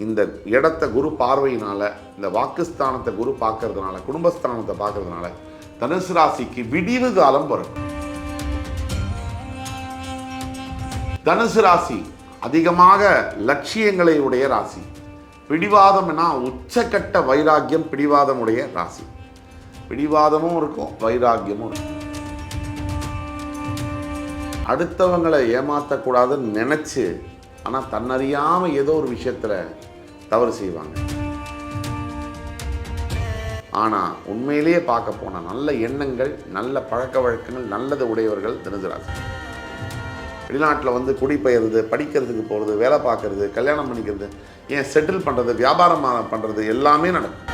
இந்த இடத்த குரு பார்வையினால, இந்த வாக்குஸ்தானத்தை குரு பார்க்கறதுனால, குடும்பஸ்தானத்தை பார்க்கறதுனால தனுசு ராசிக்கு விடிவு காலம் பிறக்கும். தனுசு ராசி அதிகமாக லட்சியங்களை உடைய ராசி. பிடிவாதம்னா உச்சக்கட்ட வைராக்கியம் பிடிவாதம் உடைய ராசி. பிடிவாதமும் இருக்கும், வைராக்கியமும் இருக்கும். அடுத்தவங்களை ஏமாற்றக்கூடாதுன்னு நினச்சி ஆனால் தன்னறியாமல் ஏதோ ஒரு விஷயத்தில் தவறு செய்வாங்க. ஆனால் உண்மையிலேயே பார்க்க போனால் நல்ல எண்ணங்கள், நல்ல பழக்க வழக்கங்கள், நல்லது உடையவர்கள் தனுசு ராசி. வெளிநாட்டில் வந்து குடிபெயர்றது, படிக்கிறதுக்கு போகிறது, வேலை பார்க்கறது, கல்யாணம் பண்ணிக்கிறது, ஏன் செட்டில் பண்ணுறது, வியாபாரம் பண்ணுறது எல்லாமே நடக்கும்.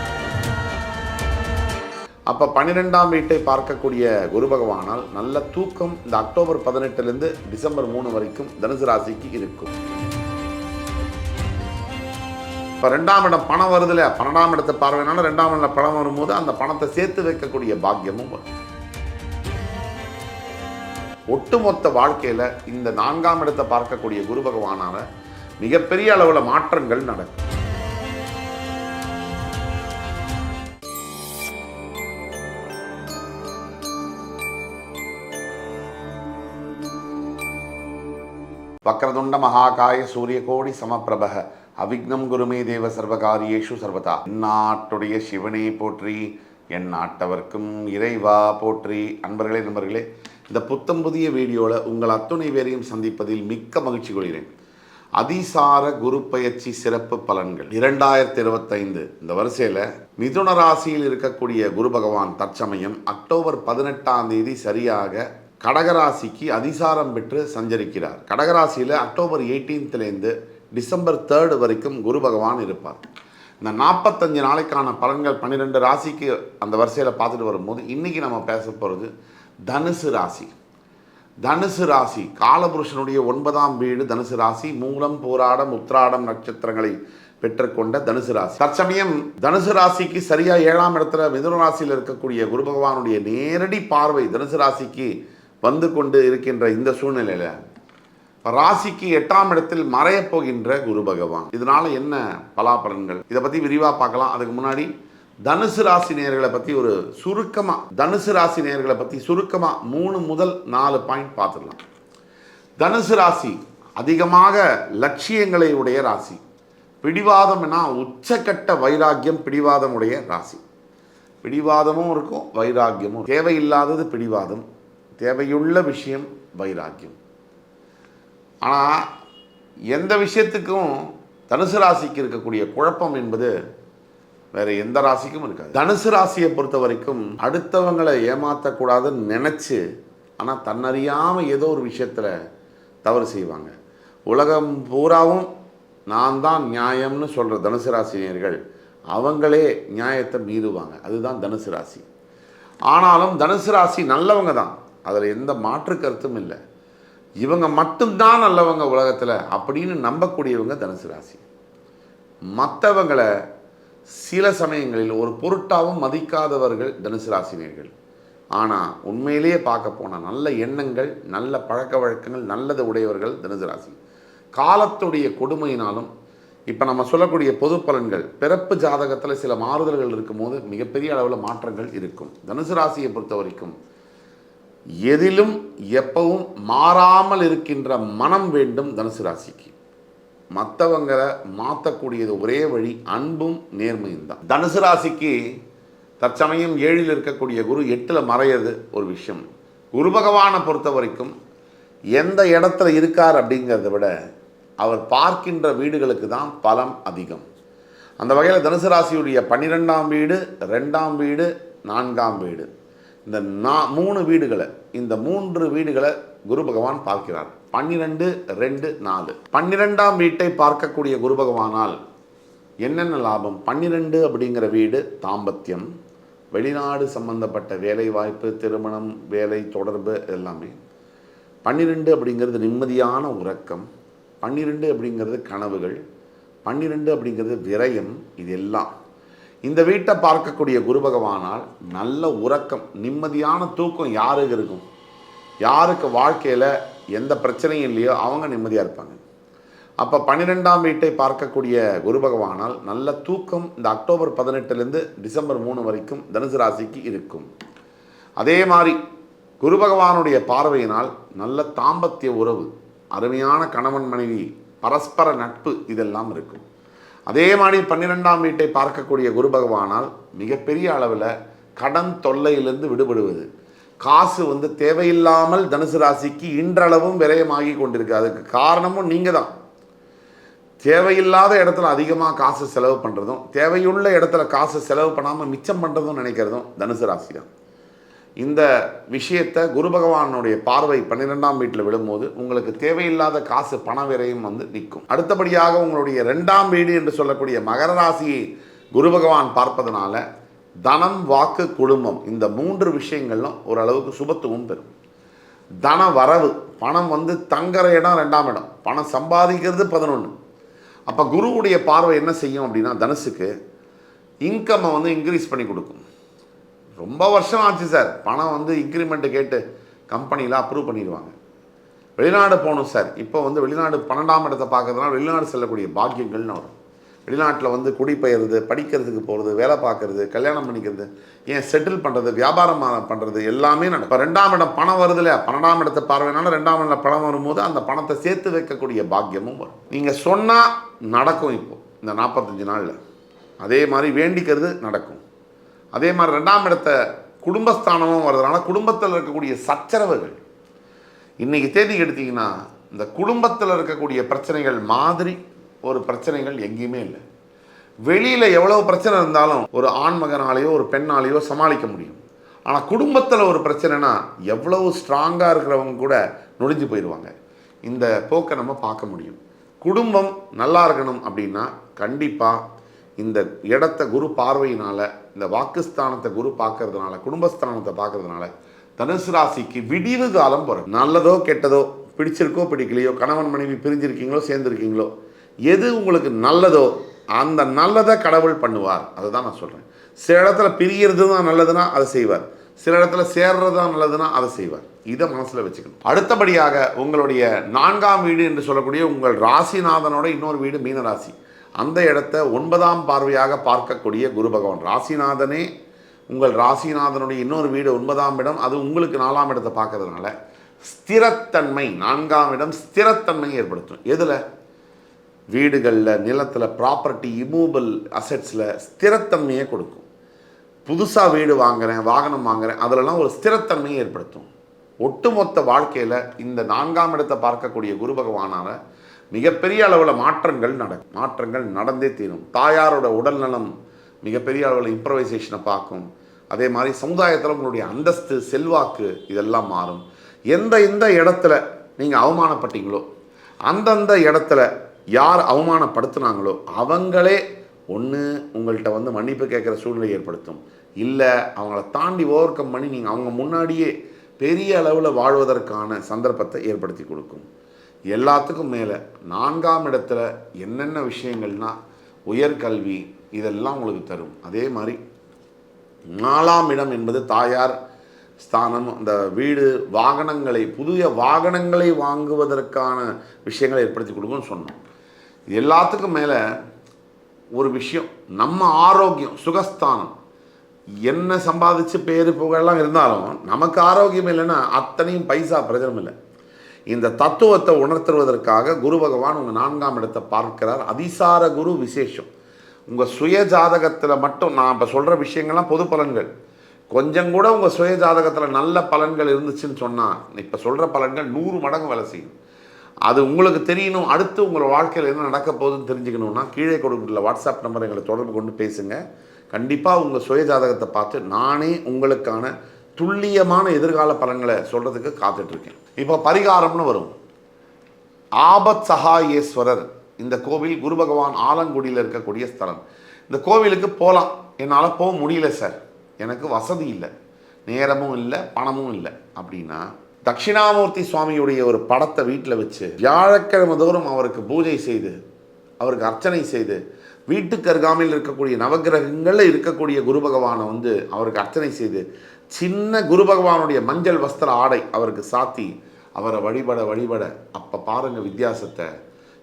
அப்போ 12ஆம் வீட்டை பார்க்கக்கூடிய குரு பகவானால் நல்ல தூக்கம் இந்த அக்டோபர் 18 டிசம்பர் 3 வரைக்கும் தனுசு ராசிக்கு இருக்கும். இப்போ 2ஆம் இடம் பணம் வருதுல, 12ஆம் இடத்தை பார்வையினால 2ஆம் இடம் பணம் வரும்போது அந்த பணத்தை சேர்த்து வைக்கக்கூடிய பாக்கியமும் வரும். ஒட்டுமொத்த வாழ்க்கையில் இந்த 4ஆம் இடத்தை பார்க்கக்கூடிய குரு பகவானால மிகப்பெரிய அளவில் மாற்றங்கள் நடக்கும். வக்ரதுண்ட மகாகாய சூரியகோடி சமப்பிரபக அவிக்னம் குருமே தேவ சர்வகாரியேஷு சர்வதா. நாட்டுடைய சிவனே போற்றி, என் நாட்டவர்க்கும் இறைவா போற்றி. நண்பர்களே, இந்த புத்தம் புதிய வீடியோவில் உங்கள் அத்துணை பேரையும் சந்திப்பதில் மிக்க மகிழ்ச்சி கொள்கிறேன். அதிசார குரு பயிற்சி சிறப்பு பலன்கள் 2025 இந்த வரிசையில் மிதுன ராசியில் இருக்கக்கூடிய குரு பகவான் தற்சமயம் அக்டோபர் 18 சரியாக கடகராசிக்கு அதிசாரம் பெற்று சஞ்சரிக்கிறார். கடகராசியில் அக்டோபர் 18 டிசம்பர் 3 வரைக்கும் குரு பகவான் இருப்பார். இந்த 45 நாளைக்கான பலன்கள் 12 ராசிக்கு அந்த வரிசையில் பார்த்துட்டு வரும்போது இன்றைக்கி நம்ம பேச போகிறது தனுசு ராசி. தனுசு ராசி காலபுருஷனுடைய 9ஆம் வீடு தனுசு ராசி. மூலம், பூராடம், உத்திராடம் நட்சத்திரங்களை பெற்றுக்கொண்ட தனுசு ராசி. தற்சமயம் தனுசு ராசிக்கு சரியாக 7ஆம் இடத்துல மிதுன ராசியில் இருக்கக்கூடிய குரு பகவானுடைய நேரடி பார்வை தனுசு ராசிக்கு வந்து கொண்டு இருக்கின்ற இந்த சூழ்நிலையில் ராசிக்கு 8ஆம் இடத்தில் மறையப் போகின்ற குரு பகவான். இதனால என்ன பலாபலன்கள், இதை பற்றி விரிவாக பார்க்கலாம். அதுக்கு முன்னாடி தனுசு ராசி நேயர்களை பற்றி ஒரு சுருக்கமாக 3 முதல் 4 பாயிண்ட் பார்த்துடலாம். தனுசு ராசி அதிகமாக லட்சியங்களை உடைய ராசி. பிடிவாதம்னா உச்சக்கட்ட வைராக்கியம் பிடிவாதம் உடைய ராசி. பிடிவாதமும் இருக்கும், வைராக்கியமும். தேவையில்லாதது பிடிவாதம், தேவையுள்ள விஷயம் வைராக்கியம். ஆனால் எந்த விஷயத்துக்கும் தனுசு ராசிக்கு இருக்கக்கூடிய குழப்பம் என்பது வேற எந்த ராசிக்கும் இருக்காது. தனுசு ராசியை பொறுத்த வரைக்கும் அடுத்தவங்களை ஏமாற்றக்கூடாதுன்னு நினச்சி ஆனால் தன்னறியாமல் ஏதோ ஒரு விஷயத்தில் தவறு செய்வாங்க. உலகம் பூராவும் நான் தான் நியாயம்னு சொல்கிற தனுசு ராசினியர்கள் அவங்களே நியாயத்தை மீறுவாங்க. அதுதான் தனுசு ராசி. ஆனாலும் தனுசு ராசி நல்லவங்க தான், அதில் எந்த மாற்று கருத்தும் இல்லை. இவங்க மட்டும்தான் நல்லவங்க உலகத்தில் அப்படின்னு நம்பக்கூடியவங்க தனுசு ராசி. மற்றவங்களை சில சமயங்களில் ஒரு பொருட்டாகவும் மதிக்காதவர்கள் தனுசு ராசினியர்கள். ஆனால் உண்மையிலேயே பார்க்க போனால் நல்ல எண்ணங்கள், நல்ல பழக்க வழக்கங்கள், நல்லது உடையவர்கள் தனுசு ராசி. காலத்துடைய கொடுமையினாலும் இப்போ நம்ம சொல்லக்கூடிய பொது பலன்கள் பிறப்பு ஜாதகத்தில் சில மாறுதல்கள் இருக்கும்போது மிகப்பெரிய அளவில் மாற்றங்கள் இருக்கும். தனுசு ராசியை பொறுத்த வரைக்கும் எதிலும் எப்பவும் மாறாமல் இருக்கின்ற மனம் வேண்டும் தனுசு ராசிக்கு. மற்றவங்களை மாற்றக்கூடியது ஒரே வழி அன்பும் நேர்மையும் தான். தனுசு ராசிக்கு தற்சமயம் 7ல் இருக்கக்கூடிய குரு 8ல் மறையிறது ஒரு விஷயம். குரு பகவானை பொறுத்த வரைக்கும் எந்த இடத்துல இருக்கார் அப்படிங்கிறத விட அவர் பார்க்கின்ற வீடுகளுக்கு தான் பலம் அதிகம். அந்த வகையில் தனுசு ராசியுடைய 12ஆம் வீடு, 2ஆம் வீடு, 4ஆம் வீடு, இந்த 3 வீடுகளை, இந்த 3 வீடுகளை குரு பகவான் பார்க்கிறார். 12, 2, 4. 12ஆம் வீட்டை பார்க்கக்கூடிய குரு பகவானால் என்னென்ன லாபம்? 12 அப்படிங்கிற வீடு தாம்பத்தியம், வெளிநாடு சம்பந்தப்பட்ட வேலை வாய்ப்பு, திருமணம், வேலை தொடர்பு எல்லாமே. 12 அப்படிங்கிறது நிம்மதியான உறக்கம், 12 அப்படிங்கிறது கனவுகள், 12 அப்படிங்கிறது விரயம். இது எல்லாம் இந்த வீட்டை பார்க்கக்கூடிய குரு பகவானால் நல்ல உறக்கம், நிம்மதியான தூக்கம் யாருக்கு இருக்கும்? யாருக்கு வாழ்க்கையில் எந்த பிரச்சனையும் இல்லையோ அவங்க நிம்மதியாக இருப்பாங்க. அப்போ 12ஆம் வீட்டை பார்க்கக்கூடிய குரு பகவானால் நல்ல தூக்கம் இந்த அக்டோபர் 18லேருந்து டிசம்பர் 3 வரைக்கும் தனுசு ராசிக்கு இருக்கும். அதே மாதிரி குரு பகவானுடைய பார்வையினால் நல்ல தாம்பத்திய உறவு, அருமையான கணவன் மனைவி பரஸ்பர நட்பு இதெல்லாம் இருக்கும். அதே மாதிரி 12ஆம் வீட்டை பார்க்கக்கூடிய குரு பகவானால் மிகப்பெரிய அளவில் கடன் தொல்லையிலிருந்து விடுபடுவது, காசு தேவையில்லாமல் தனுசு ராசிக்கு இன்றளவும் விரயமாகி கொண்டிருக்கு. அதுக்கு காரணமும் நீங்கள் தான். தேவையில்லாத இடத்துல அதிகமாக காசு செலவு பண்ணுறதும், தேவையுள்ள இடத்துல காசு செலவு பண்ணாமல் மிச்சம் பண்ணுறதும் நினைக்கிறதும் தனுசு ராசி தான். இந்த விஷயத்தை குரு பகவானுடைய பார்வை 12ஆம் வீட்டில் விடும்போது உங்களுக்கு தேவையில்லாத காசு பண விரயம் நிற்கும். அடுத்தபடியாக உங்களுடைய 2ஆம் வீடு என்று சொல்லக்கூடிய மகர ராசியை குரு பகவான் பார்ப்பதனால தனம், வாக்கு, குடும்பம் இந்த 3 விஷயங்களும் ஓரளவுக்கு சுபத்துவம் பெறும். தன வரவு, பணம் தங்குற இடம் 2ஆம் இடம், பணம் சம்பாதிக்கிறது 11. அப்போ குருவுடைய பார்வை என்ன செய்யும் அப்படின்னா தனுசுக்கு இன்கம்மை இன்க்ரீஸ் பண்ணி கொடுக்கும். ரொம்ப வருஷம் ஆச்சு சார், பணம் இன்க்ரிமெண்ட்டு கேட்டு கம்பெனியில் அப்ரூவ் பண்ணிடுவாங்க. வெளிநாடு போகணும் சார், இப்போ வெளிநாடு 12ஆம் இடத்தை பார்க்கறதுனால வெளிநாடு செல்லக்கூடிய பாக்கியங்கள்னு வரும். வெளிநாட்டில் குடிபெயர்றது, படிக்கிறதுக்கு போகிறது, வேலை பார்க்குறது, கல்யாணம் பண்ணிக்கிறது, ஏன் செட்டில் பண்ணுறது, வியாபாரம் பண்ணுறது எல்லாமே நடக்கும். இப்போ 2ஆம் இடம் பணம் வருது இல்லையா, 12ஆம் இடத்தை பார்வையினால 2ஆம் இடம் பணம் வரும்போது அந்த பணத்தை சேர்த்து வைக்கக்கூடிய பாக்கியமும் வரும். நீங்கள் சொன்னால் நடக்கும். இப்போது இந்த 45 நாளில் அதே மாதிரி வேண்டிக்கிறது நடக்கும். அதே மாதிரி 2ஆம் இடத்தை குடும்பஸ்தானமும் வர்றதுனால குடும்பத்தில் இருக்கக்கூடிய சச்சரவுகள், இன்றைக்கி தேதிக்கு எடுத்திங்கன்னா இந்த குடும்பத்தில் இருக்கக்கூடிய பிரச்சனைகள் மாதிரி ஒரு பிரச்சனைகள் எங்கேயுமே இல்லை. வெளியில் எவ்வளோ பிரச்சனை இருந்தாலும் ஒரு ஆண் மகனாலேயோ ஒரு பெண்ணாலேயோ சமாளிக்க முடியும். ஆனால் குடும்பத்தில் ஒரு பிரச்சனைனா எவ்வளவு ஸ்ட்ராங்காக இருக்கிறவங்க கூட நொடிஞ்சு போயிடுவாங்க. இந்த போக்கை நம்ம பார்க்க முடியும். குடும்பம் நல்லா இருக்கணும் அப்படின்னா கண்டிப்பாக இந்த இடத்த குரு பார்வையினால், இந்த வாக்குஸ்தானத்தை குரு பார்க்கறதுனால, குடும்பஸ்தானத்தை பார்க்கறதுனால தனுசு ராசிக்கு விடிவு காலம் பிறகு நல்லதோ கெட்டதோ, பிடிச்சிருக்கோ பிடிக்கலையோ, கணவன் மனைவி பிரிஞ்சிருக்கீங்களோ சேர்ந்துருக்கீங்களோ, எது உங்களுக்கு நல்லதோ அந்த நல்லதை கடவுள் பண்ணுவார். அதை தான் நான் சொல்கிறேன். சில இடத்துல பிரியறது தான் நல்லதுன்னா அதை செய்வார், சில இடத்துல சேர்றது தான் நல்லதுன்னா அதை செய்வார். இதை மனசில் வச்சுக்கணும். அடுத்தபடியாக உங்களுடைய 4ஆம் வீடு என்று சொல்லக்கூடிய உங்கள் ராசிநாதனோட இன்னொரு வீடு மீன ராசி, அந்த இடத்த 9ஆம் பார்வையாக பார்க்கக்கூடிய குரு பகவான், ராசிநாதனே உங்கள் ராசிநாதனுடைய இன்னொரு வீடு 9ஆம் இடம், அது உங்களுக்கு 4ஆம் இடத்தை பார்க்கறதுனால ஸ்திரத்தன்மை, 4ஆம் இடம் ஸ்திரத்தன்மையை ஏற்படுத்தும். எதில்? வீடுகளில், நிலத்தில், ப்ராப்பர்ட்டி, இமூவபிள் அசெட்ஸில் ஸ்திரத்தன்மையை கொடுக்கும். புதுசாக வீடு வாங்குகிறேன், வாகனம் வாங்குகிறேன், அதிலெல்லாம் ஒரு ஸ்திரத்தன்மையை ஏற்படுத்தும். ஒட்டுமொத்த வாழ்க்கையில் இந்த 4ஆம் இடத்தை பார்க்கக்கூடிய குரு பகவானால் மிகப்பெரிய அளவில் மாற்றங்கள் நடந்தே தீரும். தாயாரோட உடல்நலம் மிகப்பெரிய அளவில் இம்ப்ரவைசேஷனை பார்க்கும். அதே மாதிரி சமுதாயத்தில் உங்களுடைய அந்தஸ்து, செல்வாக்கு இதெல்லாம் மாறும். எந்த இடத்துல நீங்கள் அவமானப்பட்டீங்களோ, அந்தந்த இடத்துல யார் அவமானப்படுத்தினாங்களோ அவங்களே ஒன்று உங்கள்கிட்ட மன்னிப்பு கேட்குற சூழ்நிலை ஏற்படுத்தும், இல்லை அவங்கள தாண்டி ஓவர் கம் பண்ணி நீங்கள் அவங்க முன்னாடியே பெரிய அளவில் வாழ்வதற்கான சந்தர்ப்பத்தை ஏற்படுத்தி கொடுக்கும். எல்லாத்துக்கும் மேலே 4ஆம் இடத்துல என்னென்ன விஷயங்கள்னால் உயர்கல்வி இதெல்லாம் உங்களுக்கு தரும். அதே மாதிரி 4ஆம் இடம் என்பது தாயார் ஸ்தானம், அந்த வீடு, வாகனங்களை, புதிய வாகனங்களை வாங்குவதற்கான விஷயங்களை ஏற்படுத்தி கொடுக்கும்னு சொன்னோம். எல்லாத்துக்கும் மேலே ஒரு விஷயம், நம்ம ஆரோக்கியம், சுகஸ்தானம். என்ன சம்பாதிச்சு பேரு புகழெல்லாம் இருந்தாலும் நமக்கு ஆரோக்கியம் இல்லைன்னா அத்தனையும் பைசா பிரயோஜனம் இல்லை. இந்த தத்துவத்தை உணர்த்துவதற்காக குரு பகவான் உங்கள் 4ஆம் இடத்தை பார்க்கிறார். அதிசார குரு விசேஷம். உங்கள் சுய ஜாதகத்தில் மட்டும் நான் இப்போ சொல்கிற விஷயங்கள்லாம் பொது பலன்கள். கொஞ்சம் கூட உங்கள் சுய ஜாதகத்தில் நல்ல பலன்கள் இருந்துச்சுன்னு சொன்னால் இப்போ சொல்கிற பலன்கள் 100 மடங்கு வேலை செய்யும். அது உங்களுக்கு தெரியணும். அடுத்து உங்கள் வாழ்க்கையில் என்ன நடக்க போகுதுன்னு தெரிஞ்சுக்கணுன்னா கீழே கொடுக்குற வாட்ஸ்அப் நம்பர் எங்களை தொடர்பு கொண்டு பேசுங்க. கண்டிப்பாக உங்கள் சுய ஜாதகத்தை பார்த்து நானே உங்களுக்கான துல்லியமான எதிர்கால பலன்களை சொல்கிறதுக்கு காத்துட்ருக்கேன். இப்போ பரிகாரம்னு வரும். ஆபத் சகாயேஸ்வரர் இந்த கோவில் குரு பகவான் ஆலங்குடியில் இருக்கக்கூடிய ஸ்தலம். இந்த கோவிலுக்கு போகலாம், என்னால் போக முடியல சார், எனக்கு வசதி இல்லை, நேரமும் இல்லை, பணமும் இல்லை அப்படின்னா தட்சிணாமூர்த்தி சுவாமியுடைய ஒரு படத்தை வீட்டில் வச்சு வியாழக்கிழமை தோறும் அவருக்கு பூஜை செய்து, அவருக்கு அர்ச்சனை செய்து, வீட்டுக்கு அருகாமையில் இருக்கக்கூடிய நவகிரகங்களில் இருக்கக்கூடிய குரு பகவானை அவருக்கு அர்ச்சனை செய்து, சின்ன குரு பகவானுடைய மஞ்சள் வஸ்திர ஆடை அவருக்கு சாத்தி அவரை வழிபட அப்போ பாருங்கள் வித்தியாசத்தை.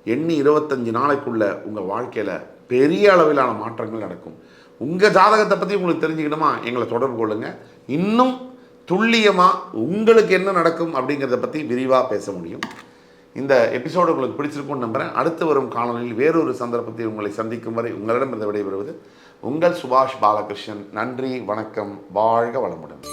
எண்ணி 25 நாளைக்குள்ள உங்கள் வாழ்க்கையில் பெரிய அளவிலான மாற்றங்கள் நடக்கும். உங்கள் ஜாதகத்தை பற்றி உங்களுக்கு தெரிஞ்சுக்கணுமா, எங்களை தொடர்பு கொள்ளுங்கள். இன்னும் துல்லியமாக உங்களுக்கு என்ன நடக்கும் அப்படிங்கிறத பற்றி விரிவாக பேச முடியும். இந்த எபிசோடு உங்களுக்கு பிடிச்சிருக்கும்னு நம்புகிறேன். அடுத்து வரும் காணொலியில் வேறொரு சந்தர்ப்பத்தில் உங்களை சந்திக்கும் வரை உங்களிடம் இருந்து விடைபெறுவது உங்கள் சுபாஷ் பாலகிருஷ்ணன். நன்றி, வணக்கம், வாழ்க வளமுடன்.